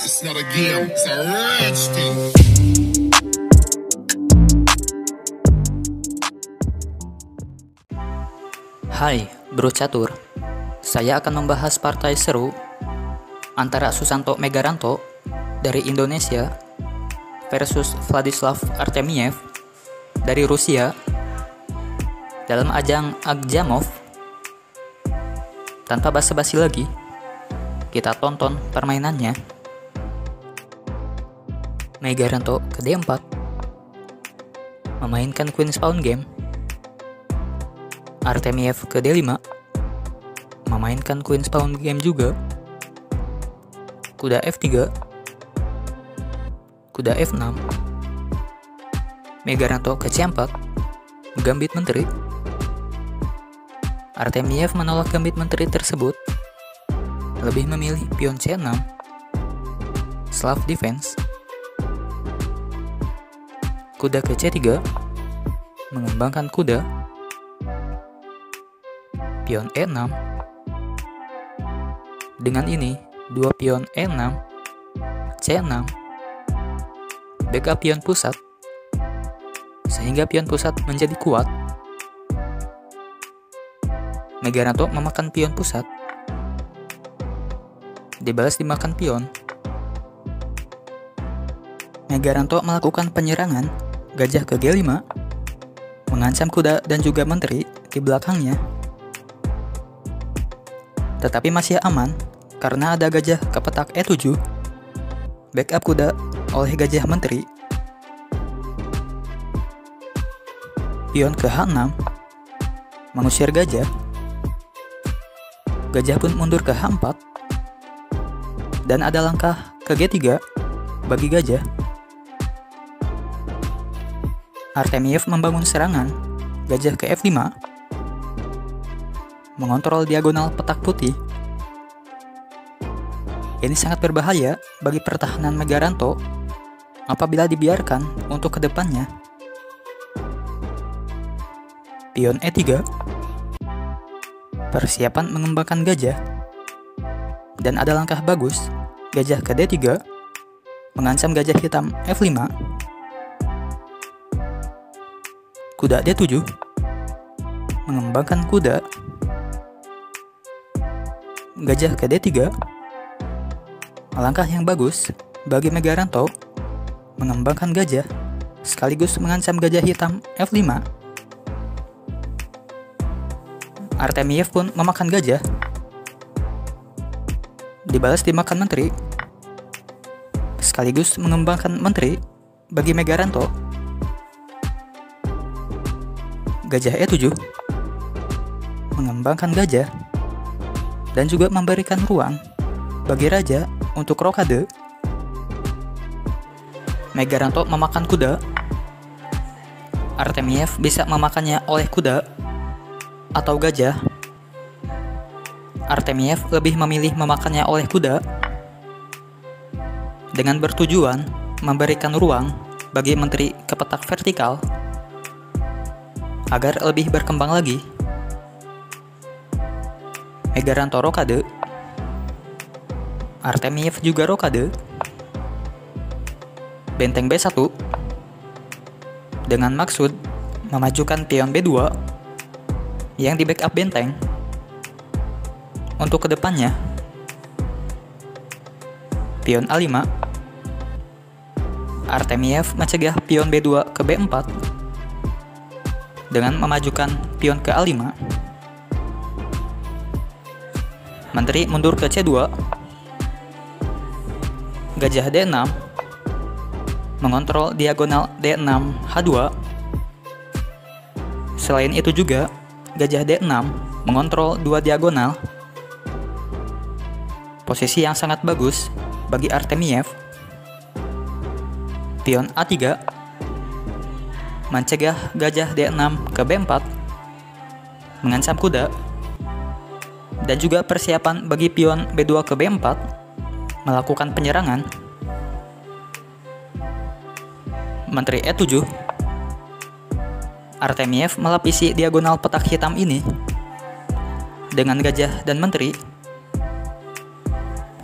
It's not a game, it's a rich thing. Hai, Bro Catur. Saya akan membahas partai seru antara Susanto Megaranto dari Indonesia versus Vladislav Artemiev dari Rusia dalam ajang Agzamov. Tanpa basa-basi lagi, kita tonton permainannya. Megaranto ke D4 memainkan Queen's Pawn Game. Artemiev ke D5 memainkan Queen's Pawn Game juga. Kuda F3, kuda F6, Megaranto ke C4 gambit menteri. Artemiev menolak gambit menteri tersebut, lebih memilih pion C6, Slav defense. Kuda ke C3 mengembangkan kuda, pion E6. Dengan ini, dua pion E6, C6, backup pion pusat, sehingga pion pusat menjadi kuat. Megaranto memakan pion pusat, dibalas dimakan pion. Megaranto melakukan penyerangan gajah ke G5, mengancam kuda dan juga menteri di belakangnya. Tetapi masih aman karena ada gajah ke petak E7, backup kuda oleh gajah menteri. Pion ke H6 mengusir gajah. Gajah pun mundur ke H4 dan ada langkah ke G3 bagi gajah. Artemiev membangun serangan gajah ke F5, mengontrol diagonal petak putih. Ini sangat berbahaya bagi pertahanan Megaranto apabila dibiarkan untuk kedepannya. Pion E3, persiapan mengembangkan gajah, dan ada langkah bagus gajah ke D3, mengancam gajah hitam F5. Kuda D7, mengembangkan kuda, gajah ke D3, langkah yang bagus bagi Megaranto, mengembangkan gajah sekaligus mengancam gajah hitam F5. Artemiev pun memakan gajah, dibalas dimakan menteri, sekaligus mengembangkan menteri bagi Megaranto. Gajah E7, mengembangkan gajah dan juga memberikan ruang bagi raja untuk rokade. Megaranto memakan kuda. Artemiev bisa memakannya oleh kuda atau gajah. Artemiev lebih memilih memakannya oleh kuda dengan bertujuan memberikan ruang bagi menteri ke petak vertikal agar lebih berkembang lagi. Megaranto rokade. Artemiev juga rokade. Benteng B1 dengan maksud memajukan pion B2 yang di backup benteng untuk kedepannya. Pion A5. Artemiev mencegah pion B2 ke B4 dengan memajukan pion ke A5. Menteri mundur ke C2. Gajah D6 mengontrol diagonal D6 H2. Selain itu juga, gajah D6 mengontrol dua diagonal. Posisi yang sangat bagus bagi Artemiev. Pion A3 mencegah gajah D6 ke B4, mengancam kuda, dan juga persiapan bagi pion B2 ke B4 melakukan penyerangan. Menteri E7. Artemiev melapisi diagonal petak hitam ini dengan gajah dan menteri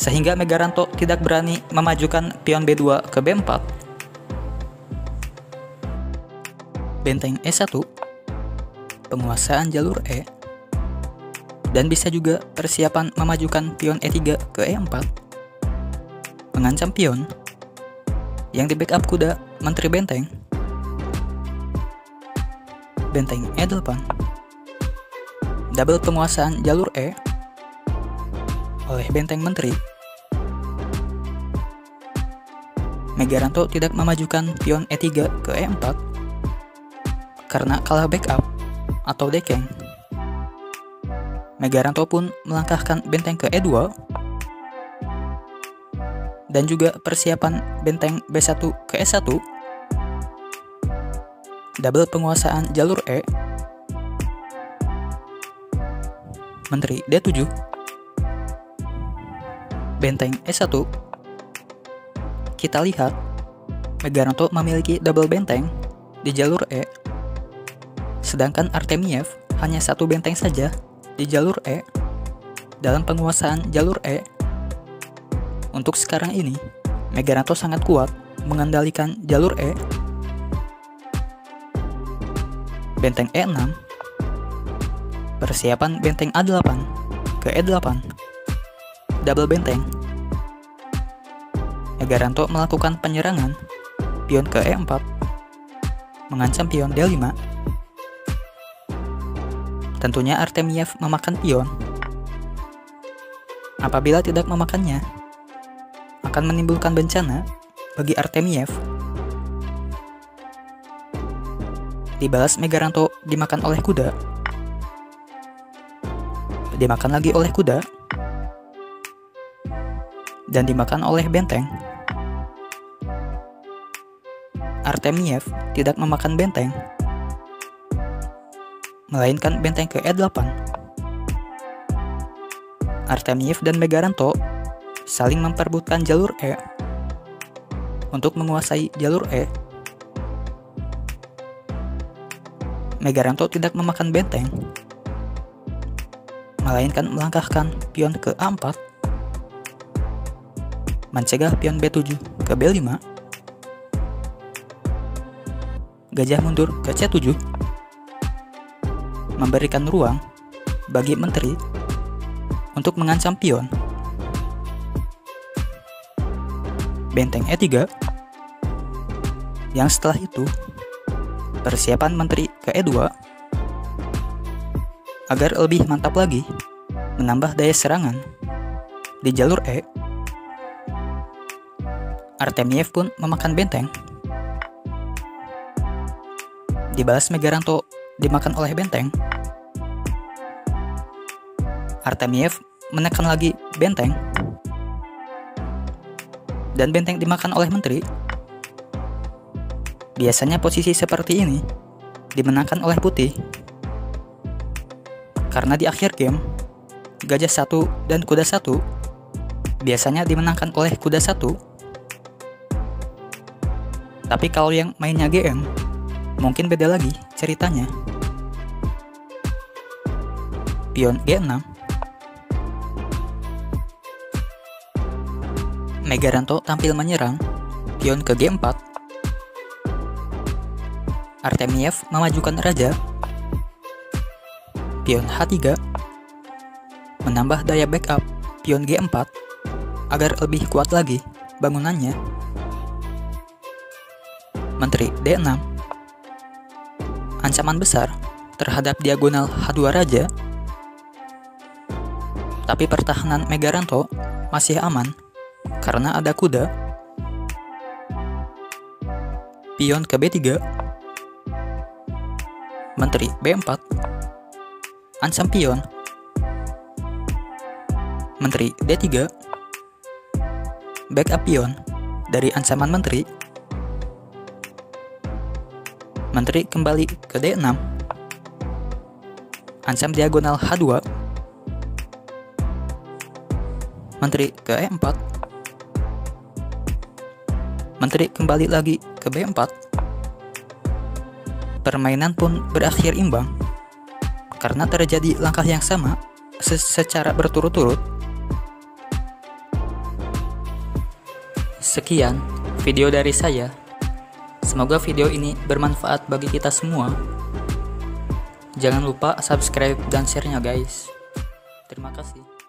sehingga Megaranto tidak berani memajukan pion B2 ke B4. Benteng E1, penguasaan jalur E, dan bisa juga persiapan memajukan pion E3 ke E4, mengancam pion yang di backup kuda menteri benteng. Benteng E8, double penguasaan jalur E oleh benteng menteri. Megaranto tidak memajukan pion E3 ke E4 karena kalah backup atau dekeng. Megaranto pun melangkahkan benteng ke E2 dan juga persiapan benteng B1 ke E1, double penguasaan jalur E, menteri D7. Benteng E1, kita lihat Megaranto memiliki double benteng di jalur E, sedangkan Artemiev hanya satu benteng saja di jalur E dalam penguasaan jalur E. Untuk sekarang ini, Megaranto sangat kuat mengendalikan jalur E. Benteng E6, persiapan benteng A8 ke E8, double benteng. Megaranto melakukan penyerangan pion ke E4, mengancam pion D5. Tentunya Artemiev memakan pion. Apabila tidak memakannya, akan menimbulkan bencana bagi Artemiev. Dibalas Megaranto dimakan oleh kuda, dimakan lagi oleh kuda, dan dimakan oleh benteng. Artemiev tidak memakan benteng, melainkan benteng ke E8. Artemiev dan Megaranto saling memperebutkan jalur E untuk menguasai jalur E. Megaranto tidak memakan benteng, melainkan melangkahkan pion ke A4, mencegah pion B7 ke B5, gajah mundur ke C7, memberikan ruang bagi menteri untuk mengancam pion. Benteng E3, yang setelah itu persiapan menteri ke E2 agar lebih mantap lagi menambah daya serangan di jalur E. Artemiev pun memakan benteng. Dibalas Megaranto dimakan oleh benteng. Artemiev menekan lagi benteng, dan benteng dimakan oleh menteri. Biasanya posisi seperti ini dimenangkan oleh putih, karena di akhir game gajah 1 dan kuda 1 biasanya dimenangkan oleh kuda 1. Tapi kalau yang mainnya GM, mungkin beda lagi ceritanya. Pion G6, Megaranto tampil menyerang pion ke G4. Artemiev memajukan raja, pion H3, menambah daya backup pion G4 agar lebih kuat lagi bangunannya. Menteri D6, ancaman besar terhadap diagonal H2 raja, tapi pertahanan Megaranto masih aman karena ada kuda. Pion ke B3, menteri B4, ancam pion. Menteri D3, backup pion dari ancaman menteri. Menteri kembali ke D6, ancam diagonal H2. Menteri ke E4, menteri kembali lagi ke B4. Permainan pun berakhir imbang karena terjadi langkah yang sama secara berturut-turut. Sekian video dari saya. Semoga video ini bermanfaat bagi kita semua. Jangan lupa subscribe dan share-nya guys. Terima kasih.